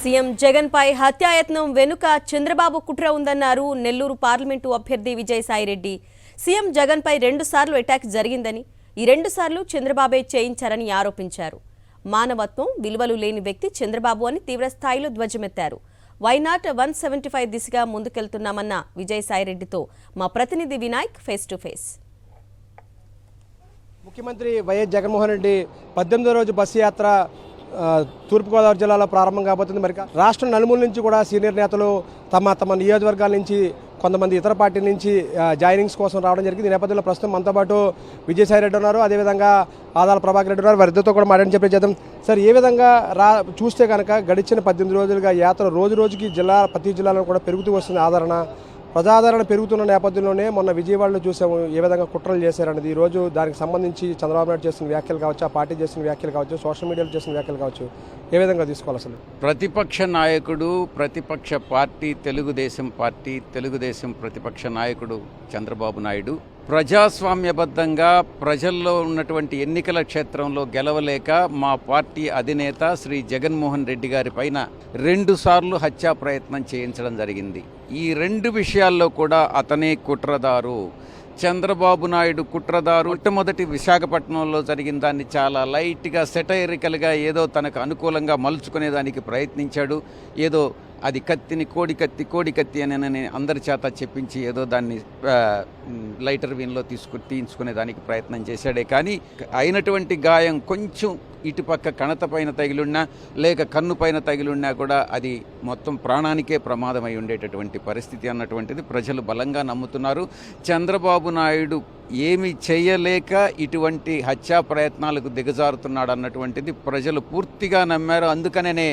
CM Jagan పై హత్యాయత్నం వెనుక చంద్రబాబు కుట్ర ఉందన్నారు నెల్లూరు పార్లమెంటు అభ్యర్థి విజయసాయిరెడ్డి. సీఎం జగన్ పై 2 సార్లు అటాక్ జరిగిందని, ఈ 2 సార్లు చంద్రబాబే చేయించారని ఆరోపించారు. మానవత్వం, విలువలు లేని వ్యక్తి చంద్రబాబు అని తీవ్రస్థాయిలో ధ్వజమెత్తారు. వైనాట్ 175 దిశగా ముందుకెళ్తున్నామన్న విజయసాయిరెడ్డితో మా ప్రతినిధి వినాయక్ ఫేస్ టు ఫేస్. ముఖ్యమంత్రి వైఎస్ జగన్మోహన్ రెడ్డి 18వ రోజు బస్సు యాత్ర తూర్పుగోదావరి జిల్లాలో ప్రారంభం కాబోతుంది. మరి రాష్ట్రం నలుమూల నుంచి కూడా సీనియర్ నేతలు తమ నియోజకవర్గాల నుంచి, కొంతమంది ఇతర పార్టీల నుంచి జాయినింగ్స్ కోసం రావడం జరిగింది. ఈ నేపథ్యంలో ప్రస్తుతం మనతో పాటు విజయసాయిరెడ్డి ఉన్నారు, అదేవిధంగా ఆదాల ప్రభాకర్ రెడ్డి ఉన్నారు. వారిద్దరితో కూడా మాట్లాడి చెప్పే చేద్దాం. సార్, ఏ విధంగా చూస్తే కనుక గడిచిన 18 రోజులుగా యాత్ర రోజు రోజుకి ప్రతి జిల్లాలో కూడా పెరుగుతూ వస్తుంది ఆదరణ, ప్రజాదరణ పెరుగుతున్న నేపథ్యంలోనే మొన్న విజయవాడలో చూసాము ఏ విధంగా కుట్రలు చేశారనేది. ఈరోజు దానికి సంబంధించి చంద్రబాబు నాయుడు చేసిన వ్యాఖ్యలు కావచ్చు, ఆ పార్టీ చేసిన వ్యాఖ్యలు కావచ్చు, సోషల్ మీడియాలో చేసిన వ్యాఖ్యలు కావచ్చు, ఏ విధంగా తీసుకోవాలి అసలు? ప్రతిపక్ష నాయకుడు, ప్రతిపక్ష పార్టీ, తెలుగుదేశం ప్రతిపక్ష నాయకుడు చంద్రబాబు నాయుడు ప్రజాస్వామ్యబద్ధంగా ప్రజల్లో ఉన్నటువంటి ఎన్నికల క్షేత్రంలో గెలవలేక మా పార్టీ అధినేత శ్రీ జగన్మోహన్ రెడ్డి గారి పైన 2 సార్లు హత్యా ప్రయత్నం చేయించడం జరిగింది. ఈ 2 విషయాల్లో కూడా అతనే కుట్రదారు. చంద్రబాబు నాయుడు కుట్రదారు. మొట్టమొదటి విశాఖపట్నంలో జరిగిన దాన్ని చాలా లైట్గా, సెటైరికల్గా ఏదో తనకు అనుకూలంగా మలుచుకునేదానికి ప్రయత్నించాడు. ఏదో అది కోడికత్తి అని అందరి చేత చెప్పించి ఏదో దాన్ని లైటర్ వీన్లో తీయించుకునే దానికి ప్రయత్నం చేశాడే కానీ అయినటువంటి గాయం కొంచెం ఇటుపక్క కణత పైన తగిలిన్నా లేక కన్ను పైన తగిలిన్నా కూడా అది మొత్తం ప్రాణానికే ప్రమాదమై ఉండేటటువంటి పరిస్థితి అన్నటువంటిది ప్రజలు బలంగా నమ్ముతున్నారు. చంద్రబాబు నాయుడు ఏమి చేయలేక ఇటువంటి హత్యా ప్రయత్నాలకు దిగజారుతున్నాడు అన్నటువంటిది ప్రజలు పూర్తిగా నమ్మారు. అందుకనే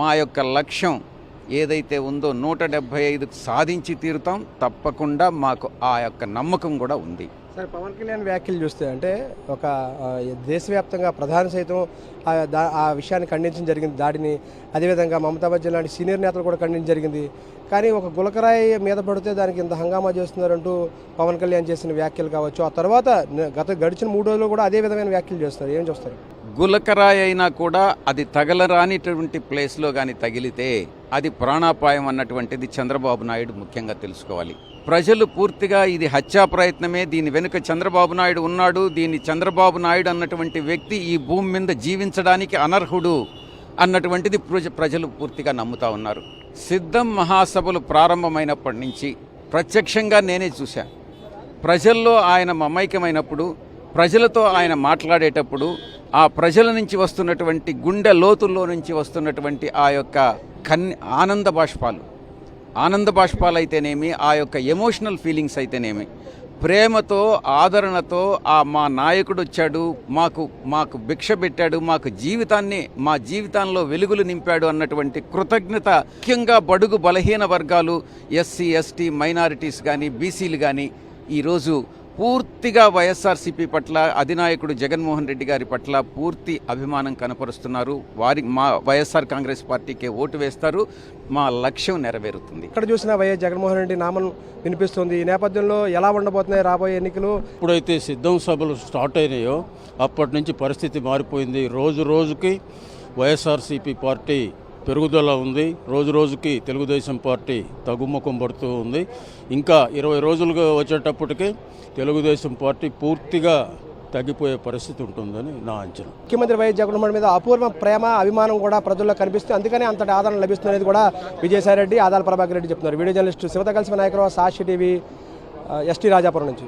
మా యొక్క లక్ష్యం ఏదైతే ఉందో 175 సాధించి తీరుతాం, తప్పకుండా మాకు ఆ యొక్క నమ్మకం కూడా ఉంది. సరే, పవన్ కళ్యాణ్ వ్యాఖ్యలు చూస్తే అంటే ఒక దేశవ్యాప్తంగా ప్రధాని సైతం ఆ విషయాన్ని ఖండించడం జరిగింది, దాడిని. అదేవిధంగా మమతా బెనర్జీ లాంటి సీనియర్ నేతలు కూడా ఖండించడం జరిగింది. కానీ ఒక గులకరాయి మీద పడితే దానికి ఇంత హంగామా చేస్తున్నారంటూ పవన్ కళ్యాణ్ చేసిన వ్యాఖ్యలు కావచ్చు, ఆ తర్వాత గడిచిన 3 రోజులు కూడా అదే విధమైన వ్యాఖ్యలు చేస్తున్నారు. ఏం చూస్తారు? గులకరాయి అయినా కూడా అది తగలరానిటువంటి ప్లేస్లో కానీ తగిలితే అది ప్రాణాపాయం అన్నటువంటిది చంద్రబాబు నాయుడు ముఖ్యంగా తెలుసుకోవాలి. ప్రజలు పూర్తిగా ఇది హత్యా ప్రయత్నమే, దీని వెనుక చంద్రబాబు నాయుడు ఉన్నాడు, దీన్ని చంద్రబాబు నాయుడు అన్నటువంటి వ్యక్తి ఈ భూమి మీద జీవించడానికి అనర్హుడు అన్నటువంటిది ప్రజలు పూర్తిగా నమ్ముతా ఉన్నారు. సిద్ధం మహాసభలు ప్రారంభమైనప్పటి నుంచి ప్రత్యక్షంగా నేనే చూశాను. ప్రజల్లో ఆయన మమైక్యమైనప్పుడు, ప్రజలతో ఆయన మాట్లాడేటప్పుడు ఆ ప్రజల నుంచి వస్తున్నటువంటి గుండె లోతుల్లో నుంచి వస్తున్నటువంటి ఆ యొక్క ఆనంద బాష్పాలు అయితేనేమి, ఆ యొక్క ఎమోషనల్ ఫీలింగ్స్ అయితేనేమి, ప్రేమతో, ఆదరణతో మా నాయకుడు వచ్చాడు, మాకు భిక్ష పెట్టాడు, మా జీవితాల్లో వెలుగులు నింపాడు అన్నటువంటి కృతజ్ఞత ముఖ్యంగా బడుగు బలహీన వర్గాలు, ఎస్సీ, ఎస్టీ, మైనారిటీస్ కానీ, బీసీలు కానీ ఈరోజు పూర్తిగా వైఎస్ఆర్సీపీ పట్ల, అధినాయకుడు జగన్మోహన్ రెడ్డి గారి పట్ల పూర్తి అభిమానం కనపరుస్తున్నారు. మా వైఎస్ఆర్ కాంగ్రెస్ పార్టీకే ఓటు వేస్తారు. మా లక్ష్యం నెరవేరుతుంది. ఇక్కడ చూసినా వైఎస్ జగన్మోహన్ రెడ్డి నామం వినిపిస్తుంది. ఈ నేపథ్యంలో ఎలా ఉండబోతున్నాయి రాబోయే ఎన్నికలు? ఇప్పుడైతే సిద్ధం సభలు స్టార్ట్ అయినాయో అప్పటి నుంచి పరిస్థితి మారిపోయింది. రోజుకి వైఎస్ఆర్సీపీ పార్టీ పెరుగుదల ఉంది, రోజుకి తెలుగుదేశం పార్టీ తగ్గుముఖం పడుతూ ఉంది. ఇంకా 20 రోజులుగా వచ్చేటప్పటికి తెలుగుదేశం పార్టీ పూర్తిగా తగ్గిపోయే పరిస్థితి ఉంటుందని నా అంచనా. ముఖ్యమంత్రి వైఎస్ జగన్మోహన్ మీద అపూర్వ ప్రేమ, అభిమానం కూడా ప్రజల్లో కనిపిస్తుంది. అందుకనే అంతటి ఆదరణ లభిస్తుంది అనేది కూడా విజయసాయిరెడ్డి, ఆదాల ప్రభాకర్ రెడ్డి చెప్తున్నారు. వీడియో జర్నలిస్టు శివత కలిసి నాయకురావు, సాక్షి టీవీ, ఎస్టీ రాజాపురం నుంచి.